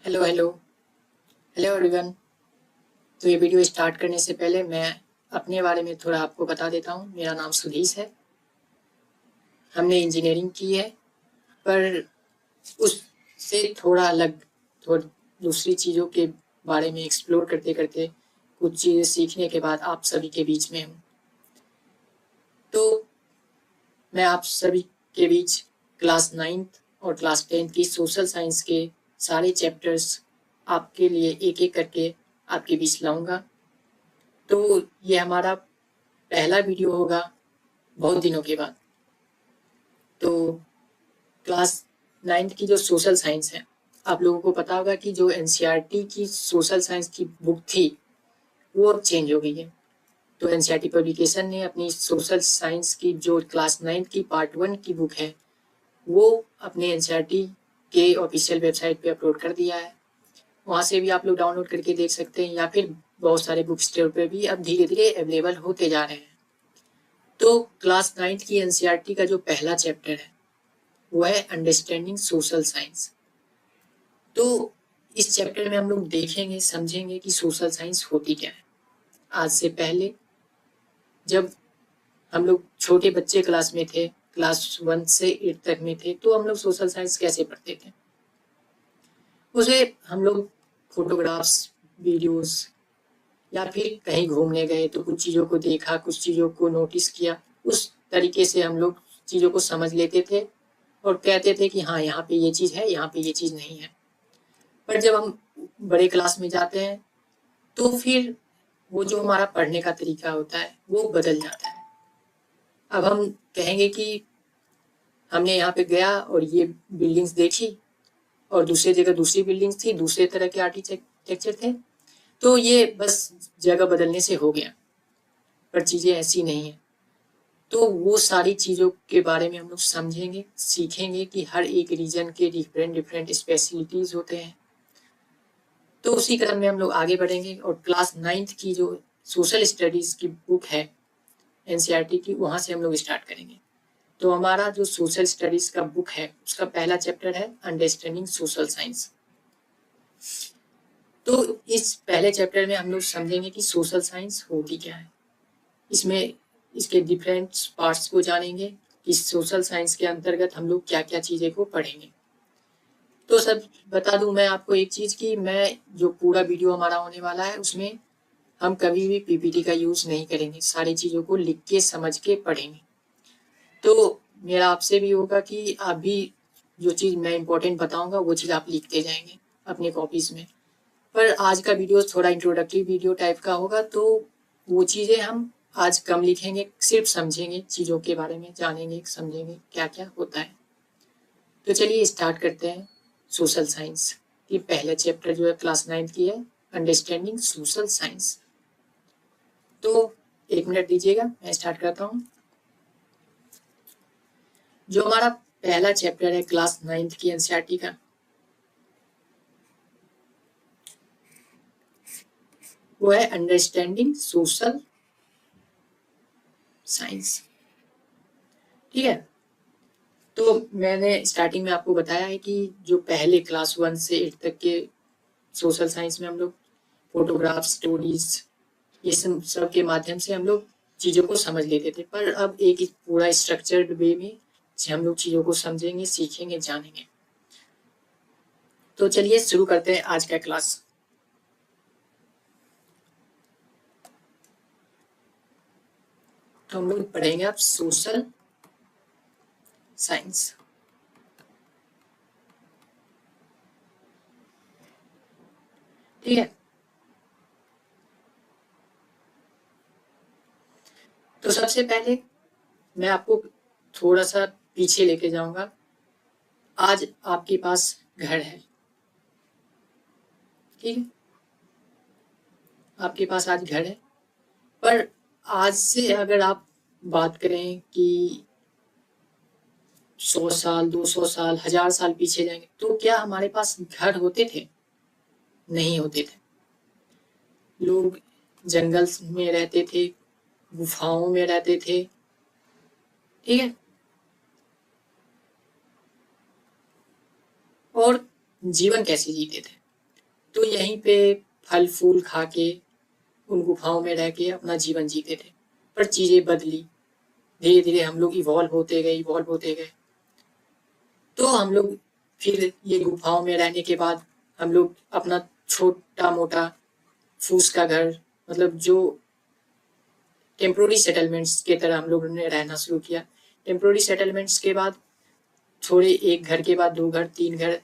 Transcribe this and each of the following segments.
Hello hello hello everyone. तो ये video start करने से पहले मैं अपने बारे में थोड़ा आपको बता देता हूँ। मेरा नाम सुधीश है। हमने इंजीनियरिंग की है, पर उससे थोड़ा अलग, थोड़ी दूसरी चीज़ों के बारे में एक्सप्लोर करते करते कुछ चीज़ें सीखने के बाद आप सभी के बीच में हूँ। तो मैं आप सभी के बीच क्लास 9th और क्लास 10th की सोशल साइंस के सारे चैप्टर्स आपके लिए एक एक करके आपके बीच लाऊंगा। तो ये हमारा पहला वीडियो होगा बहुत दिनों के बाद। तो क्लास 9th की जो सोशल साइंस है, आप लोगों को पता होगा कि जो एनसीईआरटी की सोशल साइंस की बुक थी वो अब चेंज हो गई है। तो एनसीईआरटी पब्लिकेशन ने अपनी सोशल साइंस की जो क्लास 9th की पार्ट 1 की बुक है वो अपने एनसीईआरटी के ऑफिशियल वेबसाइट पे अपलोड कर दिया है। वहाँ से भी आप लोग डाउनलोड करके देख सकते हैं, या फिर बहुत सारे बुक स्टोर पे भी अब धीरे धीरे अवेलेबल होते जा रहे हैं। तो क्लास 9th की एनसीईआरटी का जो पहला चैप्टर है वो है अंडरस्टैंडिंग सोशल साइंस। तो इस चैप्टर में हम लोग देखेंगे, समझेंगे कि सोशल साइंस होती क्या है। आज से पहले जब हम लोग छोटे बच्चे क्लास में थे, क्लास 1 से 8 तक में थे, तो हम लोग सोशल साइंस कैसे पढ़ते थे? उसे हम लोग फोटोग्राफ्स, वीडियोस, या फिर कहीं घूमने गए तो कुछ चीज़ों को देखा, कुछ चीज़ों को नोटिस किया, उस तरीके से हम लोग चीज़ों को समझ लेते थे और कहते थे कि हाँ, यहाँ पे ये चीज़ है, यहाँ पे ये चीज़ नहीं है। पर जब हम बड़े क्लास में जाते हैं तो फिर वो जो हमारा पढ़ने का तरीका होता है वो बदल जाता है। अब हम कहेंगे कि हमने यहाँ पे गया और ये बिल्डिंग्स देखी, और दूसरी जगह दूसरी बिल्डिंग्स थी, दूसरे तरह के आर्किटेक्चर थे, तो ये बस जगह बदलने से हो गया। पर चीज़ें ऐसी नहीं है। तो वो सारी चीज़ों के बारे में हम लोग समझेंगे, सीखेंगे कि हर एक रीजन के डिफरेंट डिफरेंट स्पेशलिटीज़ होते हैं। तो उसी क्रम में हम लोग आगे बढ़ेंगे और क्लास 9th की जो सोशल स्टडीज़ की बुक है एनसीईआरटी की, वहाँ से हम लोग स्टार्ट करेंगे। तो हमारा जो सोशल स्टडीज़ का बुक है उसका पहला चैप्टर है अंडरस्टैंडिंग सोशल साइंस। तो इस पहले चैप्टर में हम लोग समझेंगे कि सोशल साइंस होती क्या है। इसमें इसके डिफरेंट पार्ट्स को जानेंगे कि सोशल साइंस के अंतर्गत हम लोग क्या क्या चीज़ें को पढ़ेंगे। तो सब बता दूं मैं आपको एक चीज़ की, मैं जो पूरा वीडियो हमारा होने वाला है उसमें हम कभी भी पीपीटी का यूज़ नहीं करेंगे, सारी चीज़ों को लिख के समझ के पढ़ेंगे। तो मेरा आपसे भी होगा कि आप भी जो चीज़ मैं इम्पोर्टेंट बताऊंगा वो चीज़ आप लिखते जाएंगे अपने कॉपीज़ में। पर आज का वीडियो थोड़ा इंट्रोडक्टिव वीडियो टाइप का होगा, तो वो चीज़ें हम आज कम लिखेंगे, सिर्फ समझेंगे, चीज़ों के बारे में जानेंगे, समझेंगे क्या क्या होता है। तो चलिए स्टार्ट करते हैं सोशल साइंस की पहला चैप्टर जो है क्लास 9th की है, अंडरस्टैंडिंग सोशल साइंस। तो 1 मिनट दीजिएगा, मैं स्टार्ट करता हूँ। जो हमारा पहला चैप्टर है क्लास 9th की एनसीईआरटी का, वो है अंडरस्टैंडिंग सोशल साइंस। ठीक है। तो मैंने स्टार्टिंग में आपको बताया है कि जो पहले क्लास 1 से 8 तक के सोशल साइंस में हम लोग फोटोग्राफ, स्टोरीज, ये सब के माध्यम से हम लोग चीज़ों को समझ लेते थे। पर अब एक पूरा स्ट्रक्चर्ड वे में हम लोग चीज़ों को समझेंगे, सीखेंगे, जानेंगे। तो चलिए शुरू करते हैं आज का क्लास। तो हम लोग पढ़ेंगे अब सोशल साइंस। ठीक है। तो सबसे पहले मैं आपको थोड़ा सा पीछे लेके जाऊंगा। आज आपके पास घर है, ठीक है, आपके पास आज घर है, पर आज से अगर आप बात करें कि 100 साल, 200 साल, 1000 साल पीछे जाएंगे, तो क्या हमारे पास घर होते थे? नहीं होते थे। लोग जंगल में रहते थे, गुफाओं में रहते थे, ठीक है, और जीवन कैसे जीते थे? तो यहीं पे फल फूल खा के उन गुफाओं में रह के अपना जीवन जीते थे। पर चीज़ें बदली, धीरे धीरे हम लोग इवॉल्व होते गए। तो हम लोग फिर ये गुफाओं में रहने के बाद हम लोग अपना छोटा मोटा फूस का घर, मतलब जो टेम्प्रोरी सेटलमेंट्स के तरह हम लोगों ने रहना शुरू किया। टेम्प्रोरी सेटलमेंट्स के बाद थोड़े, एक घर के बाद 2 घर 3 घर,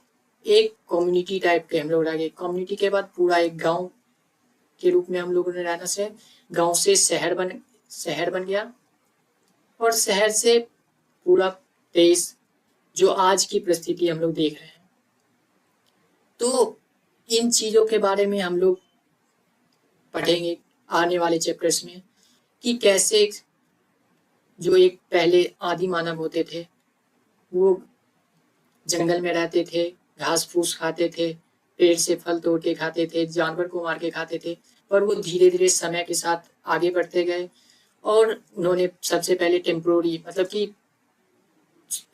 एक कम्युनिटी टाइप के हम लोग रह गए। कम्युनिटी के बाद पूरा एक गांव के रूप में हम लोगों ने रहना से, गांव से शहर बन गया, और शहर से पूरा देश, जो आज की परिस्थिति हम लोग देख रहे हैं। तो इन चीज़ों के बारे में हम लोग पढ़ेंगे आने वाले चैप्टर्स में, कि कैसे जो एक पहले आदि मानव होते थे वो जंगल में रहते थे, घास फूस खाते थे, पेड़ से फल तोड़ के खाते थे, जानवर को मार के खाते थे, पर वो धीरे धीरे समय के साथ आगे बढ़ते गए। और उन्होंने सबसे पहले टेम्प्रोरी, मतलब कि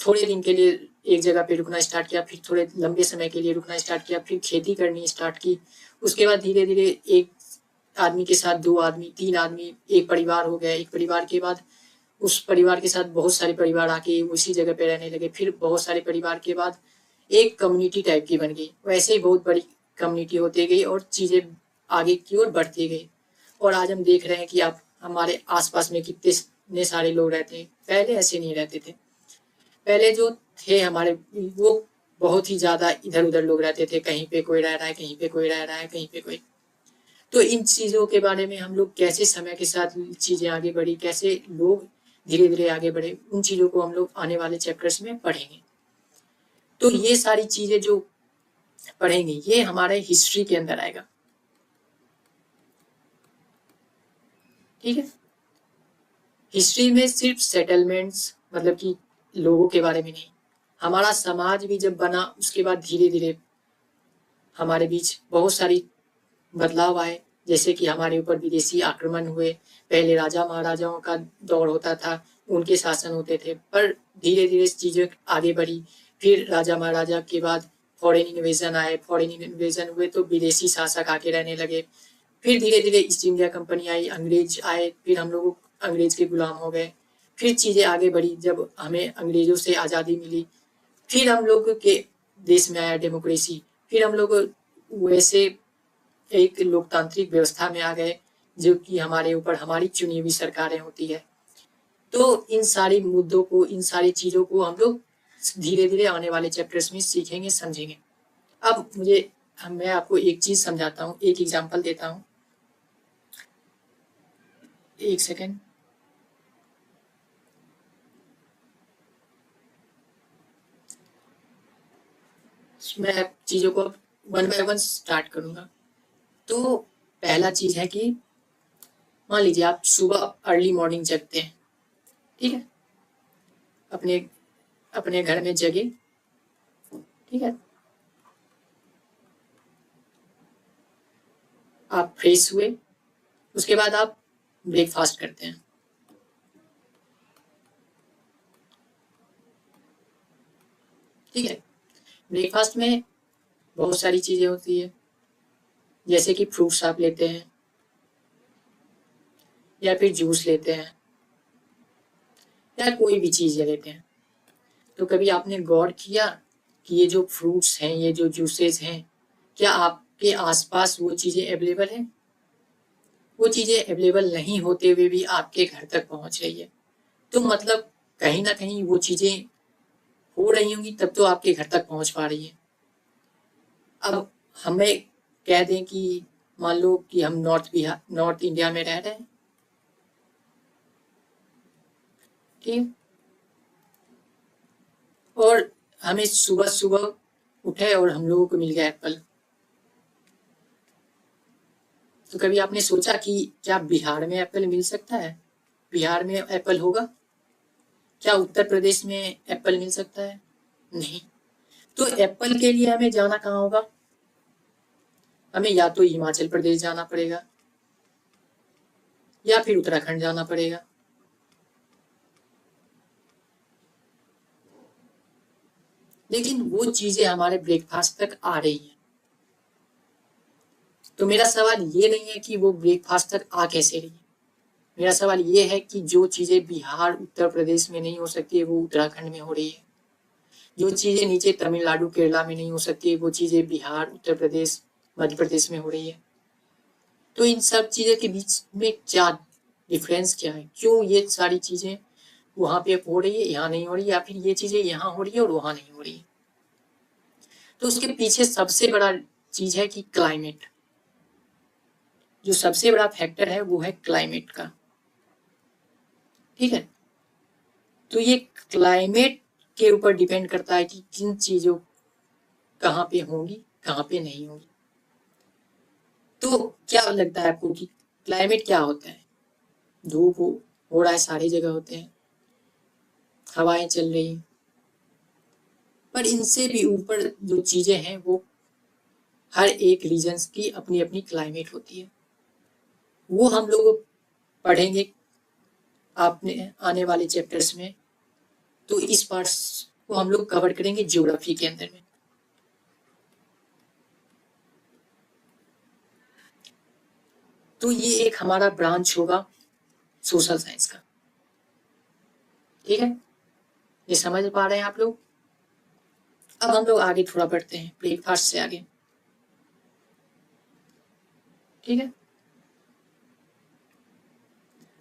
थोड़े दिन के लिए एक जगह पे रुकना स्टार्ट किया, फिर थोड़े लंबे समय के लिए रुकना स्टार्ट किया, फिर खेती करनी स्टार्ट की। उसके बाद धीरे धीरे एक आदमी के साथ 2 आदमी, 3 आदमी, एक परिवार हो गया। एक परिवार के बाद उस परिवार के साथ बहुत सारे परिवार आके उसी जगह पे रहने लगे। फिर बहुत सारे परिवार के बाद एक कम्युनिटी टाइप की बन गई। वैसे ही बहुत बड़ी कम्युनिटी होती गई और चीज़ें आगे की ओर बढ़ती गई। और आज हम देख रहे हैं कि आप हमारे आसपास में कितने सारे लोग रहते हैं। पहले ऐसे नहीं रहते थे। पहले जो थे हमारे, वो बहुत ही ज़्यादा इधर उधर लोग रहते थे। कहीं पे कोई रह रहा है, कहीं पे कोई रह रहा है, कहीं पे कोई। तो इन चीज़ों के बारे में हम लोग कैसे समय के साथ चीज़ें आगे बढ़ी, कैसे लोग धीरे धीरे आगे बढ़े, उन चीज़ों को हम लोग आने वाले चैप्टर्स में पढ़ेंगे। तो ये सारी चीज़ें जो पढ़ेंगे ये हमारे हिस्ट्री के अंदर आएगा। ठीक है। हिस्ट्री में सिर्फ सेटलमेंट्स, मतलब कि लोगों के बारे में नहीं, हमारा समाज भी जब बना उसके बाद धीरे धीरे हमारे बीच बहुत सारी बदलाव आए। जैसे कि हमारे ऊपर विदेशी आक्रमण हुए। पहले राजा महाराजाओं का दौर होता था, उनके शासन होते थे, पर धीरे धीरे चीज़ें आगे बढ़ी। फिर राजा महाराजा के बाद फॉरेन इन्वेजन आए, फॉरेन इन्वेजन हुए तो विदेशी शासक आके रहने लगे। फिर धीरे धीरे ईस्ट इंडिया कंपनी आई, अंग्रेज आए, फिर हम लोग अंग्रेज के गुलाम हो गए। फिर चीज़ें आगे बढ़ी, जब हमें अंग्रेजों से आज़ादी मिली, फिर हम लोग के देश में आया डेमोक्रेसी। फिर हम लोग वैसे एक लोकतांत्रिक व्यवस्था में आ गए, जो कि हमारे ऊपर हमारी चुनी हुई सरकारें होती है। तो इन सारी मुद्दों को, इन सारी चीज़ों को हम लोग धीरे धीरे आने वाले चैप्टर्स में सीखेंगे, समझेंगे। अब मैं आपको एक चीज़ समझाता हूँ, एक एग्जांपल देता हूँ। एक सेकेंड। मैं चीज़ों को वन बाय वन स्टार्ट करूँगा। तो पहला चीज़ है कि मान लीजिए आप सुबह अर्ली मॉर्निंग जगते हैं। ठीक है। अपने अपने घर में जगे। ठीक है। आप फ्रेश हुए, उसके बाद आप ब्रेकफास्ट करते हैं। ठीक है। ब्रेकफास्ट में बहुत सारी चीज़ें होती है, जैसे कि फ्रूट्स आप लेते हैं, या फिर जूस लेते हैं, या कोई भी चीज़ लेते हैं। तो कभी आपने गौर किया कि ये जो फ्रूट्स हैं, ये जो जूसेस हैं, क्या आपके आसपास वो चीज़ें अवेलेबल हैं? वो चीज़ें अवेलेबल नहीं होते हुए भी आपके घर तक पहुंच रही है, तो मतलब कहीं ना कहीं वो चीज़ें हो रही होंगी, तब तो आपके घर तक पहुंच पा रही है। अब हमें कह दें कि मान लो कि हम नॉर्थ इंडिया में रह रहे हैं। ठीक। और हमें सुबह सुबह उठे और हम लोगों को मिल गया एप्पल। तो कभी आपने सोचा कि क्या बिहार में एप्पल मिल सकता है? बिहार में एप्पल होगा? क्या उत्तर प्रदेश में एप्पल मिल सकता है? नहीं। तो एप्पल के लिए हमें जाना कहाँ होगा? हमें या तो हिमाचल प्रदेश जाना पड़ेगा, या फिर उत्तराखंड जाना पड़ेगा। लेकिन वो चीजें हमारे ब्रेकफास्ट तक आ रही हैं। तो मेरा सवाल ये नहीं है कि वो ब्रेकफास्ट तक आ कैसे रही है, मेरा सवाल ये है कि जो चीजें बिहार उत्तर प्रदेश में नहीं हो सकती वो उत्तराखंड में हो रही है, जो चीजें नीचे तमिलनाडु केरला में नहीं हो सकती वो चीजें बिहार उत्तर प्रदेश मध्य प्रदेश में हो रही है। तो इन सब चीजों के बीच में क्या डिफरेंस, क्या है, क्यों ये सारी चीजें वहां पे हो रही है यहाँ नहीं हो रही, या फिर ये चीजें यहाँ हो रही है और वहां नहीं हो रही है। तो उसके पीछे सबसे बड़ा चीज है कि क्लाइमेट, जो सबसे बड़ा फैक्टर है वो है क्लाइमेट का। ठीक है, तो ये क्लाइमेट के ऊपर डिपेंड करता है कि किन चीजों कहाँ पे होंगी कहाँ पे नहीं होंगी। तो क्या लगता है आपको कि क्लाइमेट क्या होता है? धूप हो रहा है, सारी जगह होते हैं, हवाएं चल रही हैं, पर इनसे भी ऊपर जो चीजें हैं वो हर एक रीजन्स की अपनी अपनी क्लाइमेट होती है। वो हम लोग पढ़ेंगे आपने आने वाले चैप्टर्स में। तो इस पार्ट्स को हम लोग कवर करेंगे ज्योग्राफी के अंदर में। तो ये एक हमारा ब्रांच होगा सोशल साइंस का। ठीक है, ये समझ पा रहे हैं आप लोग? अब हम लोग आगे थोड़ा बढ़ते हैं ब्रेकफास्ट से आगे। ठीक है,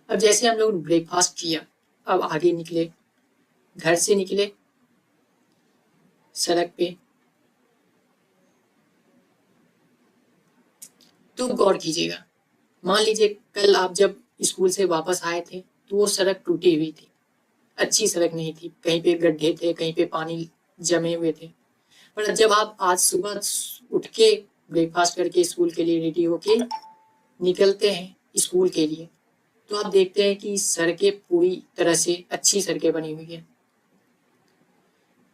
अब जैसे हम लोग ब्रेकफास्ट किया, अब आगे निकले, घर से निकले, सड़क पे। तो गौर कीजिएगा, मान लीजिए कल आप जब स्कूल से वापस आए थे तो वो सड़क टूटी हुई थी, अच्छी सड़क नहीं थी, कहीं पे गड्ढे थे, कहीं पे पानी जमे हुए थे। पर जब आप आज सुबह उठ के ब्रेकफास्ट करके स्कूल के लिए रेडी होके निकलते हैं स्कूल के लिए, तो आप देखते हैं कि सड़कें पूरी तरह से अच्छी सड़कें बनी हुई है।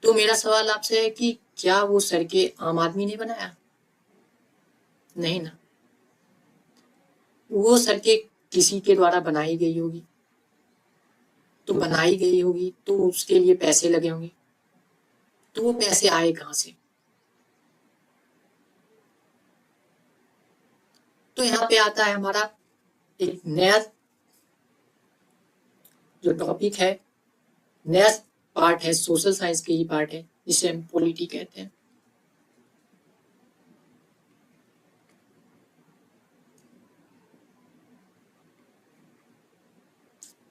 तो मेरा सवाल आपसे है कि क्या वो सड़कें आम आदमी ने बनाया? नहीं ना, वो सड़कें किसी के द्वारा बनाई गई होगी। तो बनाई गई होगी तो उसके लिए पैसे लगे होंगे, तो वो पैसे आए कहाँ से? तो यहाँ पे आता है हमारा एक नया जो टॉपिक है, नया पार्ट है, सोशल साइंस के ही पार्ट है, जिसे हम पॉलिटी कहते हैं।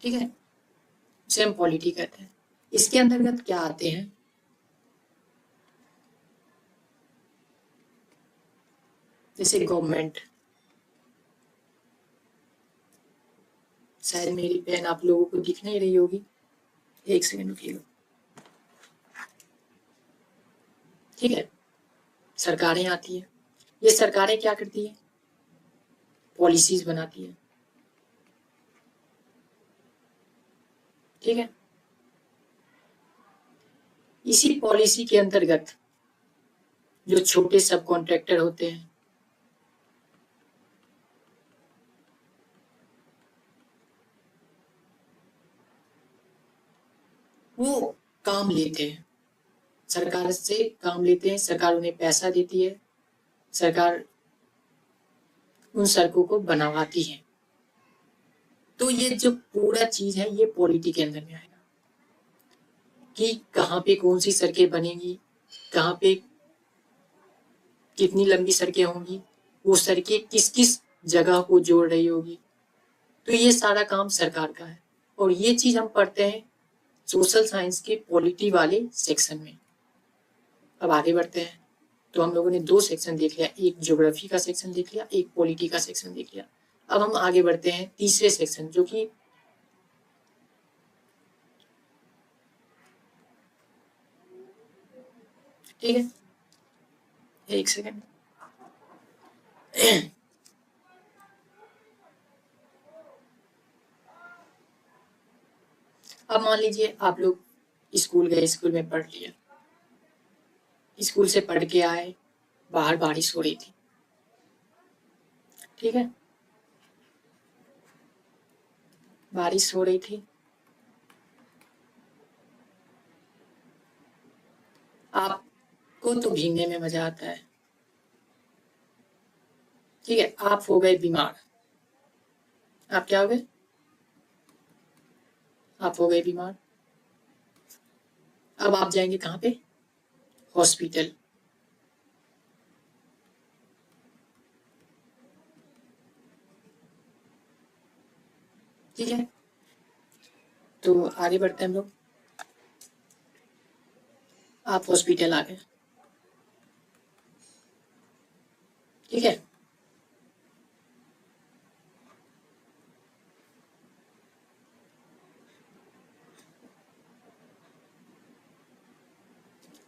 ठीक है, जिसे हम पॉलिटी कहते हैं। इसके अंतर्गत क्या आते हैं? जैसे गवर्नमेंट, शायद मेरी पेन आप लोगों को दिख नहीं रही होगी, एक सेकंड रुकिएगा। ठीक है, सरकारें आती है, ये सरकारें क्या करती है? पॉलिसीज बनाती है। ठीक है, इसी पॉलिसी के अंतर्गत जो छोटे सब कॉन्ट्रैक्टर होते हैं, वो काम लेते हैं, सरकार से काम लेते हैं, सरकार उन्हें पैसा देती है, सरकार उन सड़कों को बनवाती है। तो ये जो पूरा चीज है ये पॉलिटी के अंदर में आएगा कि कहाँ पे कौन सी सड़कें बनेंगी, कहाँ पे कितनी लंबी सड़कें होंगी, वो सड़कें किस किस जगह को जोड़ रही होगी। तो ये सारा काम सरकार का है, और ये चीज हम पढ़ते हैं सोशल साइंस के पॉलिटी वाले सेक्शन में। अब आगे बढ़ते हैं। तो हम लोगों ने दो सेक्शन देख लिया, एक ज्योग्राफी का सेक्शन देख लिया, एक पॉलिटी का सेक्शन देख लिया। अब हम आगे बढ़ते हैं तीसरे सेक्शन, जो कि ठीक है, एक सेकंड। अब मान लीजिए आप लोग स्कूल गए, स्कूल में पढ़ लिया, स्कूल से पढ़ के आए, बाहर बारिश हो रही थी। ठीक है, बारिश हो रही थी, आपको तो भीगने में मजा आता है, ठीक है, आप हो गए बीमार। आप क्या हो गए? आप हो गए बीमार। अब आप जाएंगे कहाँ पे? हॉस्पिटल। ठीक है, तो आगे बढ़ते हैं हम लोग। आप हॉस्पिटल आ गए। ठीक है,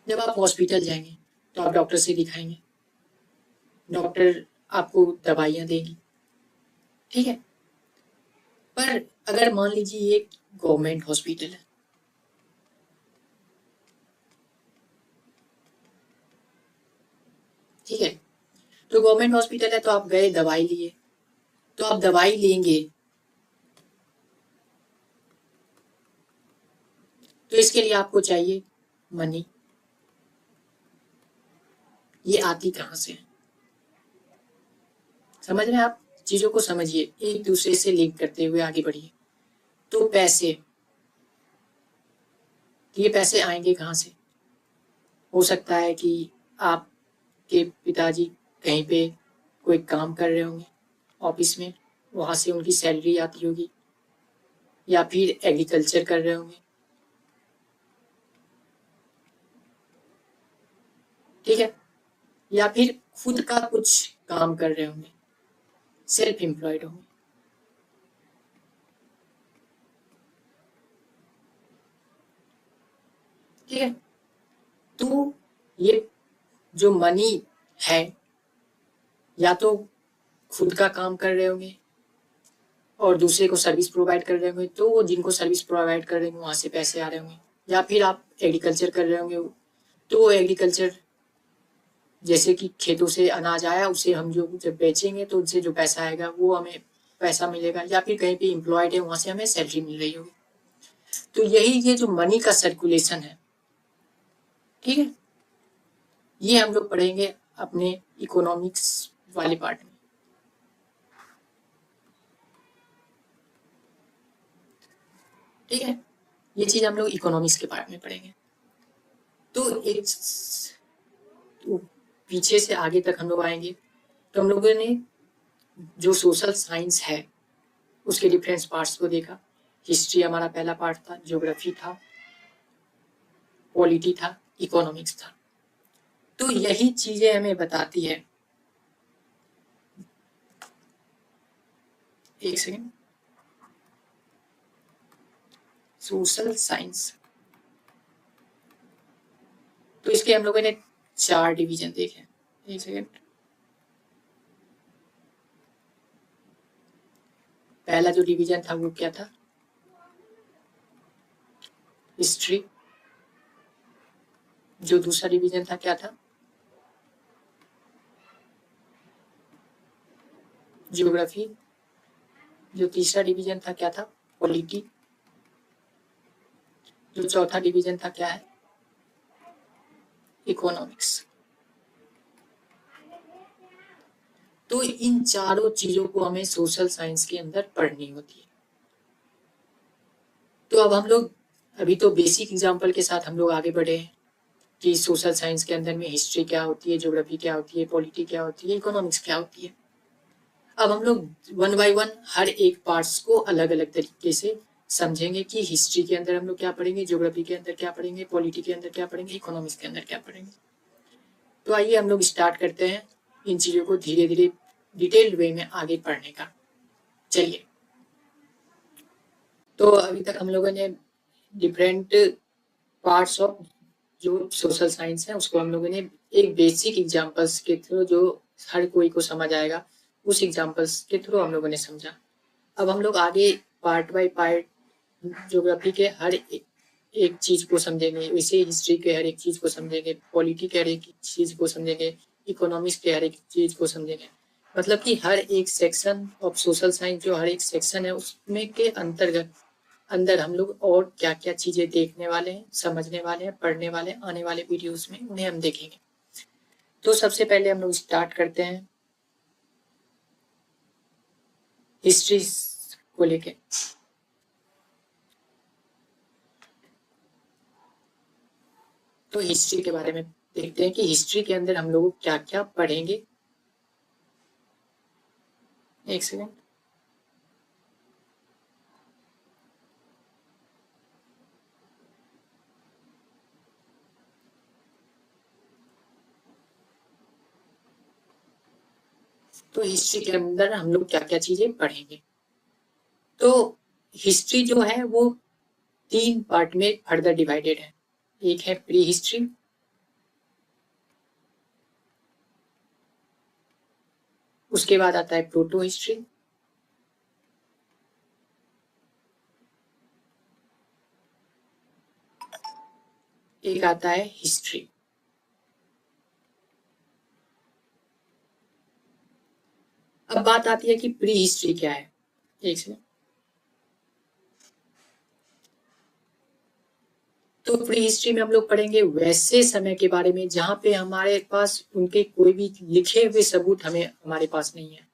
जब आप हॉस्पिटल जाएंगे तो आप डॉक्टर से दिखाएंगे। डॉक्टर आपको दवाइयाँ देगी। ठीक है, पर अगर मान लीजिए ये गवर्नमेंट हॉस्पिटल है, ठीक है, तो गवर्नमेंट हॉस्पिटल है तो आप गए दवाई लिए, तो आप दवाई लेंगे तो इसके लिए आपको चाहिए मनी। ये आती कहाँ से है? समझ रहे हैं आप? चीजों को समझिए, एक दूसरे से लिंक करते हुए आगे बढ़िए। तो पैसे, ये पैसे आएंगे कहाँ से? हो सकता है कि आपके पिताजी कहीं पे कोई काम कर रहे होंगे ऑफिस में, वहां से उनकी सैलरी आती होगी, या फिर एग्रीकल्चर कर रहे होंगे। ठीक है, या फिर खुद का कुछ काम कर रहे होंगे, सेल्फ एम्प्लॉयड होंगे। ठीक है, तो ये जो मनी है, या तो खुद का काम कर रहे होंगे और दूसरे को सर्विस प्रोवाइड कर रहे होंगे, तो वो जिनको सर्विस प्रोवाइड कर रहे होंगे वहां से पैसे आ रहे होंगे, या फिर आप एग्रीकल्चर कर रहे होंगे, तो वो एग्रीकल्चर जैसे कि खेतों से अनाज आया, उसे हम जो जब बेचेंगे तो उनसे जो पैसा आएगा वो हमें पैसा मिलेगा, या फिर कहीं पे एम्प्लॉयड है वहां से हमें सैलरी मिल रही होगी। तो यही ये जो मनी का सर्कुलेशन है, ठीक है, ये हम लोग पढ़ेंगे अपने इकोनॉमिक्स वाले पार्ट में। ठीक है, ये चीज हम लोग इकोनॉमिक्स के पार्ट में पढ़ेंगे। तो एक तो पीछे से आगे तक हम लोग आएंगे तो हम लोगों ने जो सोशल साइंस है उसके डिफरेंस पार्ट्स को देखा। हिस्ट्री हमारा पहला पार्ट था, ज्योग्राफी था, पॉलिटी था, इकोनॉमिक्स था। तो यही चीजें हमें बताती है, एक सेकेंड, सोशल साइंस। तो इसके हम लोगों ने 4 डिवीजन देखे। एक सेकेंड, पहला जो डिवीजन था वो क्या था? हिस्ट्री। जो दूसरा डिवीजन था क्या था? ज्योग्राफी। जो तीसरा डिवीजन था क्या था? पॉलिटी। जो चौथा डिवीजन था क्या है? इकोनॉमिक्स। तो इन चारों चीजों को हमें सोशल साइंस के अंदर पढ़नी होती है। तो अब हम लोग अभी तो बेसिक एग्जांपल के साथ हम लोग आगे बढ़े हैं कि सोशल साइंस के अंदर में हिस्ट्री क्या होती है, ज्योग्राफी क्या होती है, पॉलिटी क्या होती है, इकोनॉमिक्स क्या होती है। अब हम लोग वन बाय वन हर एक पार्ट्स को अलग अलग तरीके से समझेंगे कि हिस्ट्री के अंदर हम लोग क्या पढ़ेंगे, ज्योग्राफी के अंदर क्या पढ़ेंगे, पॉलिटी के अंदर क्या पढ़ेंगे, इकोनॉमिक्स के अंदर क्या पढ़ेंगे। तो आइए हम लोग स्टार्ट करते हैं इन चीज़ों को धीरे धीरे डिटेल्ड वे में आगे पढ़ने का। चलिए, तो अभी तक हम लोगों ने डिफरेंट पार्ट्स ऑफ जो सोशल साइंस है उसको हम लोगों ने एक बेसिक एग्जांपल्स के थ्रू, जो हर कोई को समझ आएगा, उस एग्जांपल्स के थ्रू हम लोगों ने समझा। अब हम लोग आगे पार्ट बाय पार्ट ज्योग्राफी के हर एक चीज को समझेंगे, वैसे हिस्ट्री के हर एक चीज को समझेंगे, पॉलिटी के हर एक चीज को समझेंगे, इकोनॉमिक्स के हर एक चीज को समझेंगे। मतलब कि हर एक सेक्शन ऑफ सोशल साइंस, जो हर एक सेक्शन है उसमें के अंतर्गत अंदर हम लोग और क्या क्या चीजें देखने वाले हैं, समझने वाले हैं, पढ़ने वाले हैं, आने वाले वीडियोस में उन्हें हम देखेंगे। तो सबसे पहले हम लोग स्टार्ट करते हैं हिस्ट्री को लेके। तो हिस्ट्री के बारे में देखते हैं कि हिस्ट्री के अंदर हम लोग क्या क्या पढ़ेंगे। एक सेकेंड। तो हिस्ट्री के अंदर हम लोग क्या क्या चीजें पढ़ेंगे। तो हिस्ट्री जो है वो 3 पार्ट में फर्दर डिवाइडेड है। एक है प्री हिस्ट्री, उसके बाद आता है प्रोटो हिस्ट्री, एक आता है हिस्ट्री। अब बात आती है कि प्री हिस्ट्री क्या है। एक सेकंड। तो प्री हिस्ट्री में हम लोग पढ़ेंगे वैसे समय के बारे में जहां पे हमारे पास उनके कोई भी लिखे हुए सबूत हमारे पास नहीं है।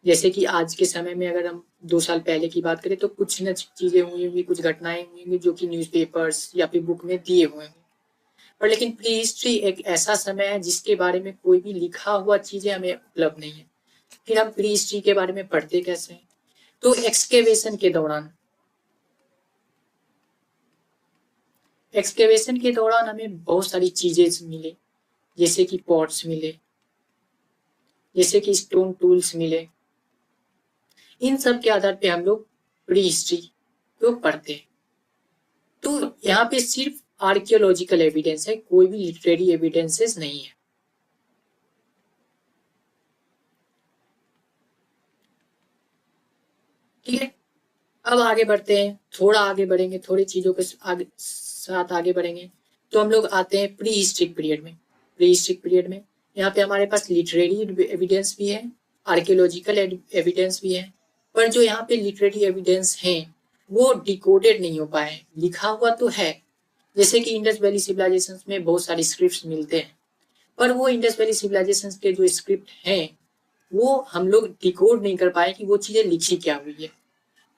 जैसे कि आज के समय में अगर हम 2 साल पहले की बात करें तो कुछ न चीजें हुई होंगी, कुछ घटनाएं हुई होंगी जो कि न्यूज़पेपर्स या फिर बुक में दिए हुए होंगे। पर लेकिन प्री हिस्ट्री एक ऐसा समय है जिसके बारे में कोई भी लिखा हुआ चीजें हमें उपलब्ध नहीं है। फिर हम प्री हिस्ट्री के बारे में पढ़ते कैसे हैं। तो एक्सकेवेशन के दौरान हमें बहुत सारी चीजें मिले, जैसे कि पॉट्स मिले, जैसे कि स्टोन टूल्स मिले। इन सब के आधार पे हम लोग प्री हिस्ट्री को पढ़ते हैं। तो यहाँ पे सिर्फ आर्कियोलॉजिकल एविडेंस है, कोई भी लिटरेरी एविडेंसेस नहीं है। ठीक है। अब आगे बढ़ते हैं, थोड़ा आगे बढ़ेंगे, थोड़ी चीजों के साथ आगे बढ़ेंगे। तो हम लोग आते हैं प्री हिस्ट्रिक पीरियड में। प्री हिस्ट्रिक पीरियड में यहाँ पे हमारे पास लिटरेरी एविडेंस भी है, आर्कियोलॉजिकल एविडेंस भी है। पर जो यहाँ पे लिटरेरी एविडेंस है वो डिकोडेड नहीं हो पाए। लिखा हुआ तो है, जैसे कि इंडस वैली सिविलाइजेशन में बहुत सारी स्क्रिप्ट मिलते हैं, पर वो इंडस वैली सिविलाइजेशन के जो स्क्रिप्ट हैं वो हम लोग डिकोड नहीं कर पाए कि वो चीजें लिखी क्या हुई है।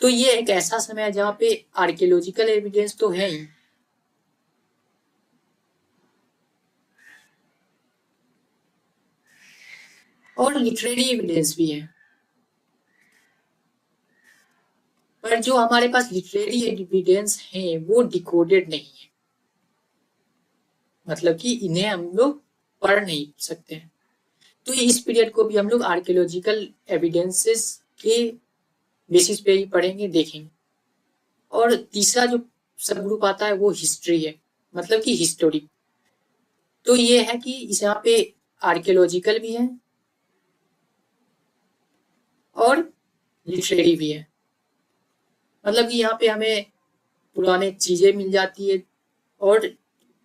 तो ये एक ऐसा समय है जहाँ पे आर्कियोलॉजिकल एविडेंस तो है ही, और लिटरेरी एविडेंस भी है। पर जो हमारे पास लिटरेरी एविडेंस है वो डिकोडेड नहीं है, मतलब कि इन्हें हम लोग पढ़ नहीं सकते हैं। तो इस पीरियड को भी हम लोग आर्कियोलॉजिकल एविडेंसेस के बेसिस पे ही पढ़ेंगे, देखेंगे। और तीसरा जो सब ग्रुप आता है वो हिस्ट्री है, मतलब कि हिस्टोरी। तो ये है कि इस यहाँ पे आर्कियोलॉजिकल भी है और लिटरेरी भी है। मतलब कि यहाँ पे हमें पुराने चीजें मिल जाती है और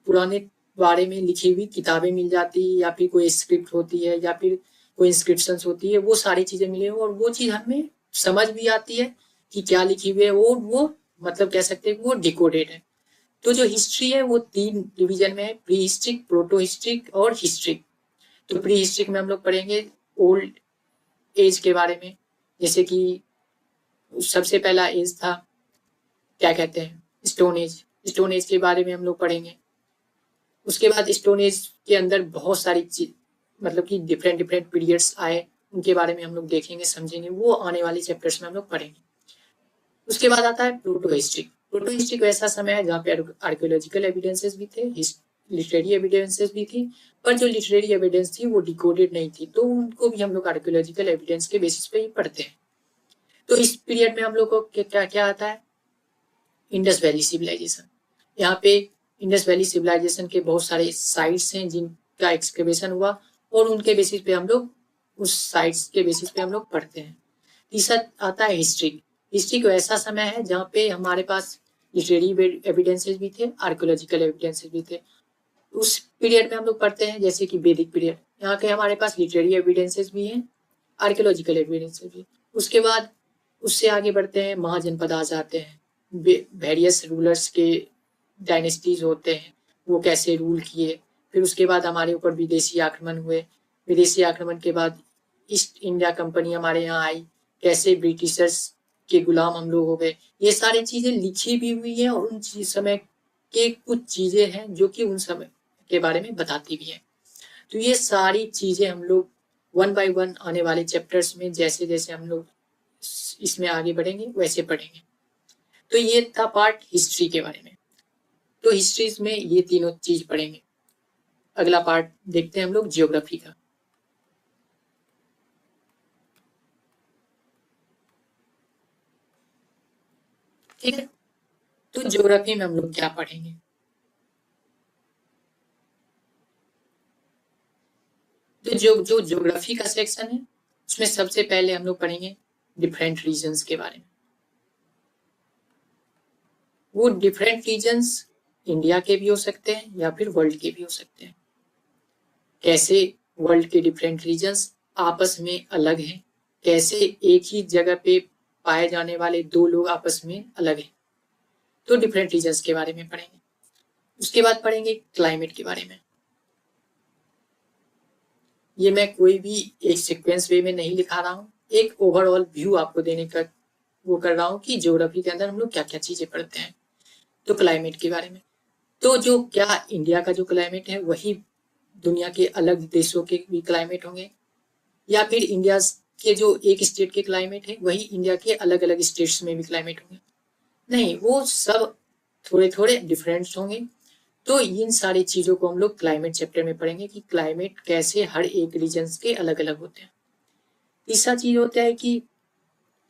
पुराने बारे में लिखी हुई किताबें मिल जाती है, या फिर कोई स्क्रिप्ट होती है या फिर कोई इंस्क्रिप्शंस होती है, वो सारी चीजें मिले और वो चीज हमें समझ भी आती है कि क्या लिखी हुई है। वो मतलब कह सकते हैं वो डिकोडेड है। तो जो हिस्ट्री है वो 3 डिवीजन में है, प्री हिस्ट्रिक, प्रोटो हिस्ट्रिक और हिस्ट्रिक। तो प्री हिस्ट्रिक में हम लोग पढ़ेंगे ओल्ड एज के बारे में, जैसे कि सबसे पहला एज था, क्या कहते हैं, स्टोन एज। स्टोन एज के बारे में हम लोग पढ़ेंगे। उसके बाद स्टोन एज के अंदर बहुत सारी चीज, मतलब कि डिफरेंट डिफरेंट पीरियड्स आए, उनके बारे में हम लोग देखेंगे, समझेंगे, वो आने वाले चैप्टर्स में हम लोग पढ़ेंगे। उसके बाद आता है प्रोटो हिस्ट्री। प्रोटो हिस्ट्री ऐसा समय है जहाँ पे आर्कियोलॉजिकल एविडेंसेस भी थे, लिटरेरी एविडेंसेस भी थी, पर जो लिटरेरी एविडेंस थी वो डिकोडेड नहीं थी, तो उनको भी हम लोग आर्कियोलॉजिकल एविडेंस के बेसिस पे ही पढ़ते हैं। तो इस पीरियड में हम लोग को क्या क्या आता है, इंडस वैली सिविलाइजेशन। यहाँ पे इंडस वैली सिविलाइजेशन के बहुत सारे साइट्स हैं जिनका एक्सकवेशन हुआ, और उनके बेसिस पे हम लोग उस साइट्स के बेसिस पे हम लोग पढ़ते हैं। तीसरा आता है हिस्ट्री। हिस्ट्री को ऐसा समय है जहाँ पे हमारे पास लिटरेरी एविडेंसेस भी थे, आर्कियोलॉजिकल एविडेंसेस भी थे। उस पीरियड में हम लोग पढ़ते हैं जैसे कि वैदिक पीरियड। यहाँ के हमारे पास लिटरेरी एविडेंसेस भी हैं, आर्कियोलॉजिकल एविडेंसेस भी। उसके बाद उससे आगे बढ़ते हैं, महाजनपद आ जाते हैं, वेरियस रूलर्स के डायनेस्टीज होते हैं, वो कैसे रूल किए। फिर उसके बाद हमारे ऊपर विदेशी आक्रमण हुए। विदेशी आक्रमण के बाद ईस्ट इंडिया कंपनी हमारे यहाँ आई, कैसे ब्रिटिशर्स के गुलाम हम लोग हो गए, ये सारी चीजें लिखी भी हुई है और उन समय के कुछ चीजें हैं जो कि उन समय के बारे में बताती भी है। तो ये सारी चीजें हम लोग वन बाय वन आने वाले चैप्टर्स में जैसे जैसे हम लोग इसमें आगे बढ़ेंगे वैसे पढ़ेंगे। तो ये था पार्ट हिस्ट्री के बारे में। तो हिस्ट्री में ये तीनों चीज पढ़ेंगे। अगला पार्ट देखते हैं हम लोग जियोग्राफी का। ठीक है, तो ज्योग्राफी में हम लोग क्या पढ़ेंगे? तो जो ज्योग्राफी का सेक्शन है उसमें सबसे पहले हम लोग पढ़ेंगे डिफरेंट रीजन्स के बारे में। वो डिफरेंट रीजन्स इंडिया के भी हो सकते हैं या फिर वर्ल्ड के भी हो सकते हैं। कैसे वर्ल्ड के डिफरेंट रीजन्स आपस में अलग हैं, कैसे एक ही जगह पे पाए जाने वाले दो लोग आपस में अलग हैं। तो डिफरेंट रीजन्स के बारे में पढ़ेंगे। उसके बाद पढ़ेंगे क्लाइमेट के बारे में। ये मैं कोई भी एक सीक्वेंस वे में नहीं लिखा रहा हूँ, एक ओवरऑल व्यू आपको देने का वो कर रहा हूँ कि ज्योग्राफी के अंदर हम लोग क्या क्या चीजें पढ़ते हैं। तो क्लाइमेट के बारे में, तो जो क्या इंडिया का जो क्लाइमेट है वही दुनिया के अलग देशों के भी क्लाइमेट होंगे, या फिर इंडिया के जो एक स्टेट के क्लाइमेट है वही इंडिया के अलग अलग स्टेट्स में भी क्लाइमेट होंगे? नहीं, वो सब थोड़े थोड़े डिफरेंस होंगे। तो इन सारी चीजों को हम लोग क्लाइमेट चैप्टर में पढ़ेंगे कि क्लाइमेट कैसे हर एक रीजन के अलग अलग होते हैं। तीसरा चीज होता है कि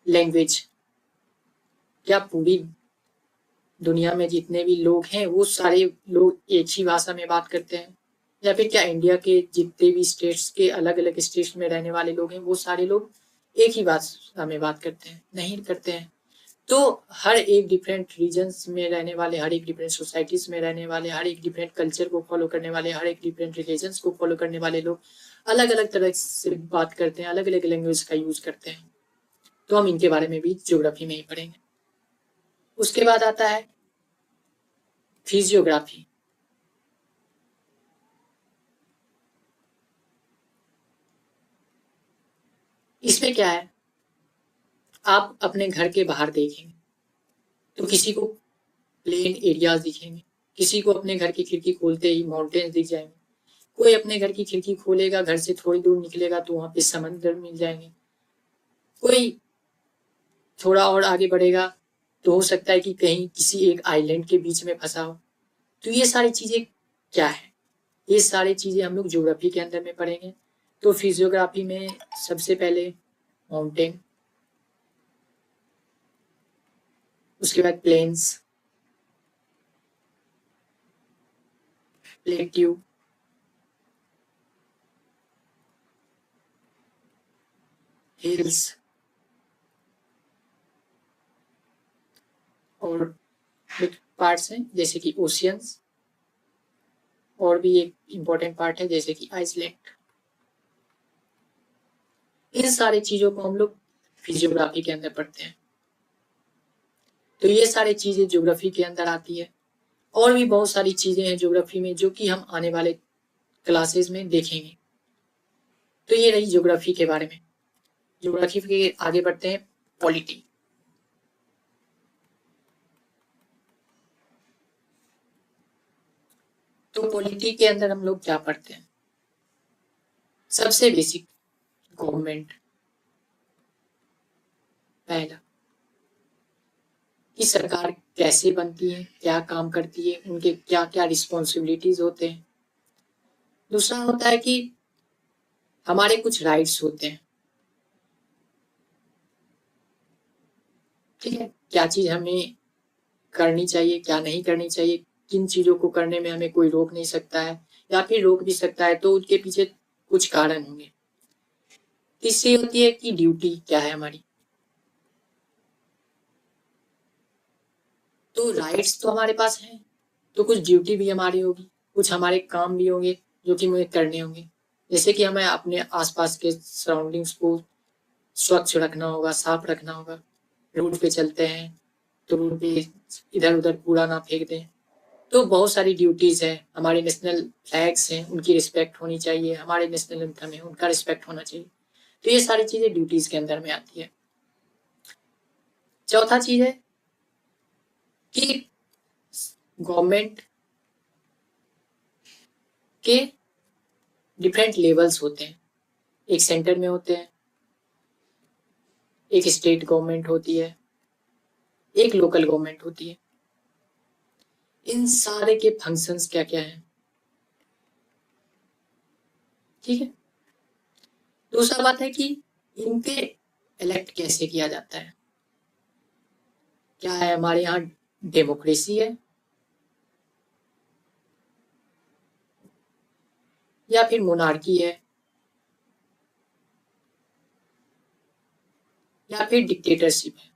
लैंग्वेज, क्या पूरी दुनिया में जितने भी लोग हैं वो सारे लोग एक ही भाषा में बात करते हैं, या फिर क्या इंडिया के जितने भी स्टेट्स के अलग अलग स्टेट्स में रहने वाले लोग हैं वो सारे लोग एक ही भाषा में बात करते हैं? नहीं करते हैं। तो हर एक डिफरेंट रीजन्स में रहने वाले, हर एक डिफरेंट सोसाइटीज में रहने वाले, हर एक डिफरेंट कल्चर को फॉलो करने वाले, हर एक डिफरेंट रिलीजन्स को फॉलो करने वाले लोग अलग अलग तरह से बात करते हैं, अलग अलग लैंग्वेज का यूज करते हैं। तो हम इनके बारे में भी ज्योग्राफी में ही पढ़ेंगे। उसके बाद आता है फिजियोग्राफी। इसमें क्या है, आप अपने घर के बाहर देखेंगे तो किसी को प्लेन एरियाज दिखेंगे, किसी को अपने घर की खिड़की खोलते ही माउंटेन्स दिख जाएंगे, कोई अपने घर की खिड़की खोलेगा, घर से थोड़ी दूर निकलेगा तो वहां पे समंदर मिल जाएंगे, कोई थोड़ा और आगे बढ़ेगा तो हो सकता है कि कहीं किसी एक आइलैंड के बीच में फंसा हो। तो ये सारी चीजें क्या है, ये सारी चीजें हम लोग ज्योग्राफी के अंदर में पढ़ेंगे। तो फिजियोग्राफी में सबसे पहले माउंटेन, उसके बाद प्लेन्स, प्लेट्यू, हिल्स और पार्ट्स हैं जैसे कि ओशियंस, और भी एक इंपॉर्टेंट पार्ट है जैसे कि आइसलैंड। इन सारी चीजों को हम लोग फिजियोग्राफी के अंदर पढ़ते हैं। तो ये सारी चीजें ज्योग्राफी के अंदर आती है। और भी बहुत सारी चीजें हैं ज्योग्राफी में जो कि हम आने वाले क्लासेस में देखेंगे। तो ये रही ज्योग्राफी के बारे में। ज्योग्राफी के आगे बढ़ते हैं पॉलिटी। तो पॉलिटी के अंदर हम लोग क्या पढ़ते हैं? सबसे बेसिक गवर्नमेंट, पहला कि सरकार कैसे बनती है, क्या काम करती है, उनके क्या क्या रिस्पॉन्सिबिलिटीज होते हैं। दूसरा होता है कि हमारे कुछ राइट्स होते हैं, ठीक है, क्या चीज हमें करनी चाहिए, क्या नहीं करनी चाहिए, किन चीजों को करने में हमें कोई रोक नहीं सकता है, या फिर रोक भी सकता है तो उनके पीछे कुछ कारण होंगे। तीसरी होती है कि ड्यूटी क्या है हमारी। तो राइट्स तो हमारे पास हैं, तो कुछ ड्यूटी भी हमारी होगी, कुछ हमारे काम भी होंगे जो कि मुझे करने होंगे। जैसे कि हमें अपने आसपास के सराउंडिंग्स को स्वच्छ रखना होगा, साफ रखना होगा। रोड पे चलते हैं तो रोड पे इधर उधर कूड़ा ना फेंक दें। तो बहुत सारी ड्यूटीज है। हमारे नेशनल फ्लैग्स हैं, उनकी रिस्पेक्ट होनी चाहिए, हमारे नेशनल एंथम है उनका रिस्पेक्ट होना चाहिए। तो ये सारी चीजें ड्यूटीज के अंदर में आती है। चौथा चीज है कि गवर्नमेंट के डिफरेंट लेवल्स होते हैं। एक सेंटर में होते हैं, एक स्टेट गवर्नमेंट होती है, एक लोकल गवर्नमेंट होती है। इन सारे के फंक्शंस क्या क्या हैं, ठीक है। दूसरा बात है कि इनके इलेक्ट कैसे किया जाता है। क्या है हमारे यहाँ डेमोक्रेसी है या फिर मोनार्की है या फिर डिक्टेटरशिप है।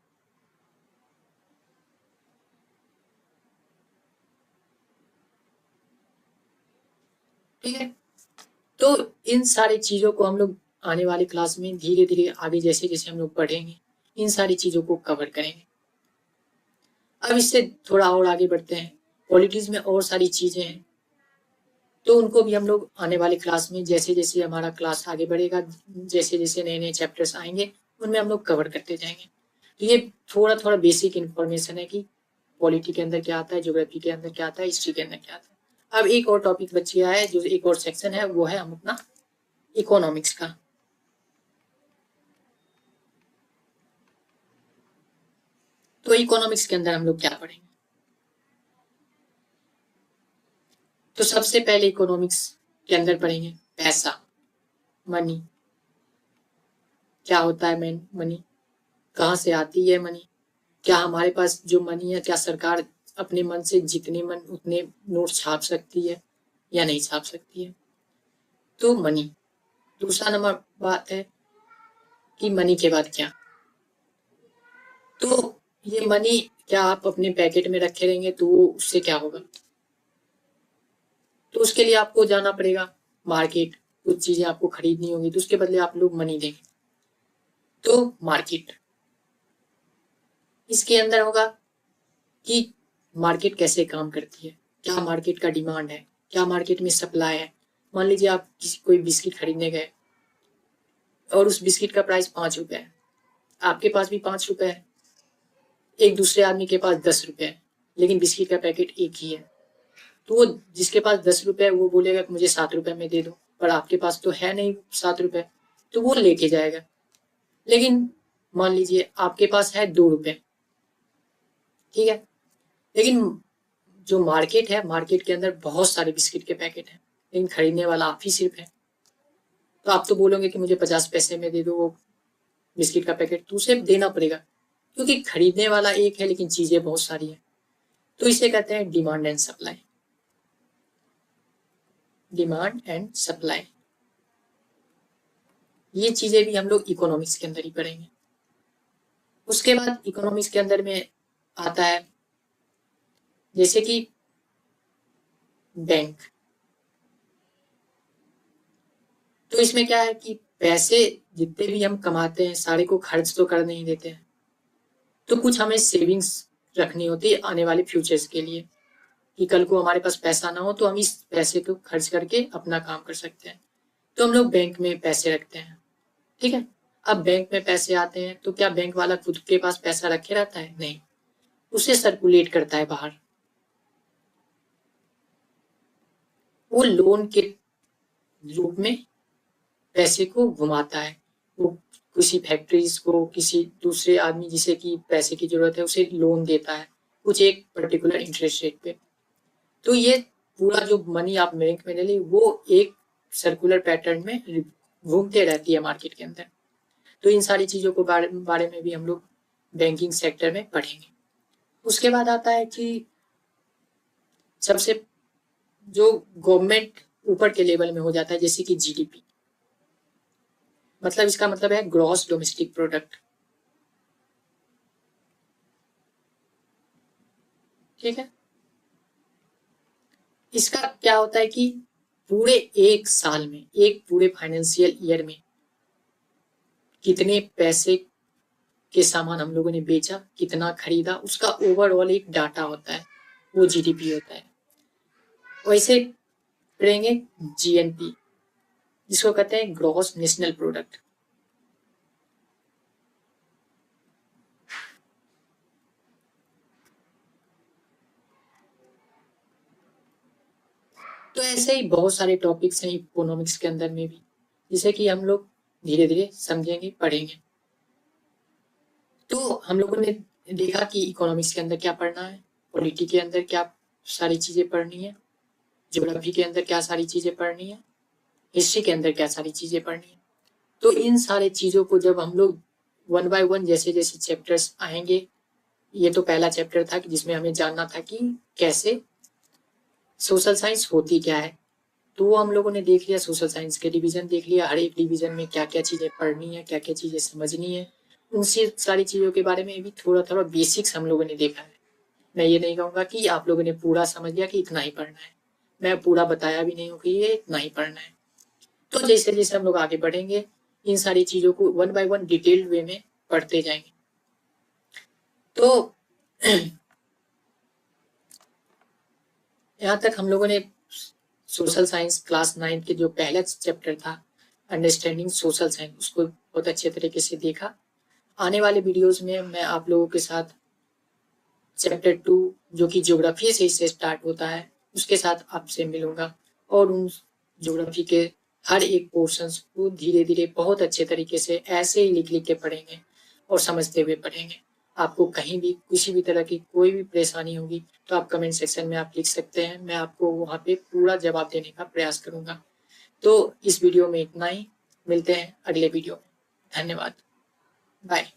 ठीक है, तो इन सारी चीजों को हम लोग आने वाली क्लास में धीरे धीरे आगे जैसे जैसे हम लोग पढ़ेंगे इन सारी चीजों को कवर करेंगे। अब इससे थोड़ा और आगे बढ़ते हैं। पॉलिटिक्स में और सारी चीजें हैं, तो उनको भी हम लोग आने वाले क्लास में जैसे जैसे हमारा क्लास आगे बढ़ेगा, जैसे जैसे नए नए चैप्टर्स आएंगे उनमें हम लोग कवर करते जाएंगे। तो ये थोड़ा थोड़ा बेसिक इन्फॉर्मेशन है कि पॉलिटी के अंदर क्या आता है, ज्योग्राफी के अंदर क्या आता है, हिस्ट्री के अंदर क्या आता है। अब एक और टॉपिक बच गया है, जो एक और सेक्शन है, वो है हम अपना इकोनॉमिक्स का। तो इकोनॉमिक्स के अंदर हम लोग क्या पढ़ेंगे, तो सबसे पहले इकोनॉमिक्स के अंदर पढ़ेंगे पैसा, मनी। क्या होता है मनी, कहाँ से आती है मनी, क्या हमारे पास जो मनी है, क्या सरकार अपने मन से जितने मन उतने नोट छाप सकती है या नहीं छाप सकती है। तो मनी। दूसरा नंबर बात है कि मनी के बाद क्या, तो ये मनी क्या आप अपने पैकेट में रखे रहेंगे तो उससे क्या होगा। तो उसके लिए आपको जाना पड़ेगा मार्केट, कुछ चीजें आपको खरीदनी होंगी, तो उसके बदले आप लोग मनी देंगे। तो मार्केट, इसके अंदर होगा कि मार्केट कैसे काम करती है, क्या मार्केट का डिमांड है, क्या मार्केट में सप्लाई है। मान लीजिए आप किसी कोई बिस्किट खरीदने गए और उस बिस्किट का प्राइस 5 रुपए है, आपके पास भी 5 रुपए है, एक दूसरे आदमी के पास 10 रुपए है, लेकिन बिस्किट का पैकेट एक ही है। तो वो जिसके पास 10 रुपए है वो बोलेगा कि मुझे 7 रुपए में दे दो, पर आपके पास तो है नहीं 7 रुपए, तो वो लेके जाएगा। लेकिन मान लीजिए आपके पास है 2 रुपए, ठीक है, लेकिन जो मार्केट है, मार्केट के अंदर बहुत सारे बिस्किट के पैकेट हैं, लेकिन खरीदने वाला आप ही सिर्फ है। तो आप तो बोलोगे कि मुझे 50 पैसे में दे दो वो बिस्किट का पैकेट, तो उसे देना पड़ेगा, क्योंकि खरीदने वाला एक है लेकिन चीजें बहुत सारी है। तो इसे कहते हैं demand and supply. Demand and supply, ये चीजें भी हम लोग इकोनॉमिक्स के अंदर ही पढ़ेंगे। उसके बाद इकोनॉमिक्स के अंदर में आता है जैसे कि बैंक। तो इसमें क्या है कि पैसे जितने भी हम कमाते हैं सारे को खर्च तो कर नहीं देते हैं, तो कुछ हमें सेविंग्स रखनी होती है आने वाले फ्यूचर्स के लिए, कि कल को हमारे पास पैसा ना हो तो हम इस पैसे को खर्च करके अपना काम कर सकते हैं। तो हम लोग बैंक में पैसे रखते हैं, ठीक है। अब बैंक में पैसे आते हैं तो क्या बैंक वाला खुद के पास पैसा रखे रहता है, नहीं, उसे सर्कुलेट करता है बाहर, वो लोन के रूप में पैसे को घुमाता है। वो किसी फैक्ट्रीज को, किसी दूसरे आदमी जिसे कि पैसे की जरूरत है उसे लोन देता है कुछ एक पर्टिकुलर इंटरेस्ट रेट पे। तो ये पूरा जो मनी आप बैंक में ले ली वो एक सर्कुलर पैटर्न में घूमते रहती है मार्केट के अंदर। तो इन सारी चीजों को बारे में भी हम लोग बैंकिंग सेक्टर में पढ़ेंगे। उसके बाद आता है कि सबसे जो गवर्नमेंट ऊपर के लेवल में हो जाता है, जैसे कि जीडीपी, मतलब इसका मतलब है ग्रॉस डोमेस्टिक प्रोडक्ट, ठीक है। इसका क्या होता है कि पूरे एक साल में, एक पूरे फाइनेंशियल ईयर में कितने पैसे के सामान हम लोगों ने बेचा, कितना खरीदा, उसका ओवरऑल एक डाटा होता है, वो जीडीपी होता है। वैसे पढ़ेंगे जीएनपी, जिसको कहते हैं ग्रॉस नेशनल प्रोडक्ट। तो ऐसे ही बहुत सारे टॉपिक्स हैं इकोनॉमिक्स के अंदर में भी, जिसे कि हम लोग धीरे धीरे समझेंगे, पढ़ेंगे। तो हम लोगों ने देखा कि इकोनॉमिक्स के अंदर क्या पढ़ना है, पॉलिटी के अंदर क्या सारी चीजें पढ़नी है, ज्योग्राफी के अंदर क्या सारी चीजें पढ़नी है, हिस्ट्री के अंदर क्या सारी चीजें पढ़नी है। तो इन सारे चीजों को जब हम लोग वन बाय वन जैसे जैसे चैप्टर्स आएंगे, ये तो पहला चैप्टर था कि जिसमें हमें जानना था कि कैसे सोशल साइंस होती क्या है। तो वो हम लोगों ने देख लिया, सोशल साइंस के डिवीजन देख लिया, हर एक डिवीजन में क्या क्या चीजें पढ़नी है, क्या क्या चीजें समझनी है, उनसे सारी चीजों के बारे में भी थोड़ा थोड़ा बेसिक्स हम लोगों ने देखा है। मैं ये नहीं कहूंगा कि आप लोगों ने पूरा समझ लिया कि इतना ही पढ़ना है, मैं पूरा बताया भी नहीं हूँ कि ये इतना ही पढ़ना है। तो जैसे जैसे हम लोग आगे बढ़ेंगे, इन सारी चीजों को वन बाय वन डिटेल्ड वे में पढ़ते जाएंगे। तो यहाँ तक हम लोगों ने सोशल साइंस क्लास 9 के जो पहला चैप्टर था अंडरस्टैंडिंग सोशल साइंस, उसको बहुत अच्छे तरीके से देखा। आने वाले वीडियोस में मैं आप लोगों के साथ चैप्टर 2 जो कि ज्योग्राफी से स्टार्ट होता है उसके साथ आपसे मिलूंगा, और उन ज्योग्राफी के हर एक पोर्शंस को धीरे धीरे बहुत अच्छे तरीके से ऐसे ही लिख लिख के पढ़ेंगे और समझते हुए पढ़ेंगे। आपको कहीं भी किसी भी तरह की कोई भी परेशानी होगी तो आप कमेंट सेक्शन में आप लिख सकते हैं, मैं आपको वहाँ पे पूरा जवाब देने का प्रयास करूंगा। तो इस वीडियो में इतना ही, मिलते हैं अगले वीडियो में। धन्यवाद, बाय।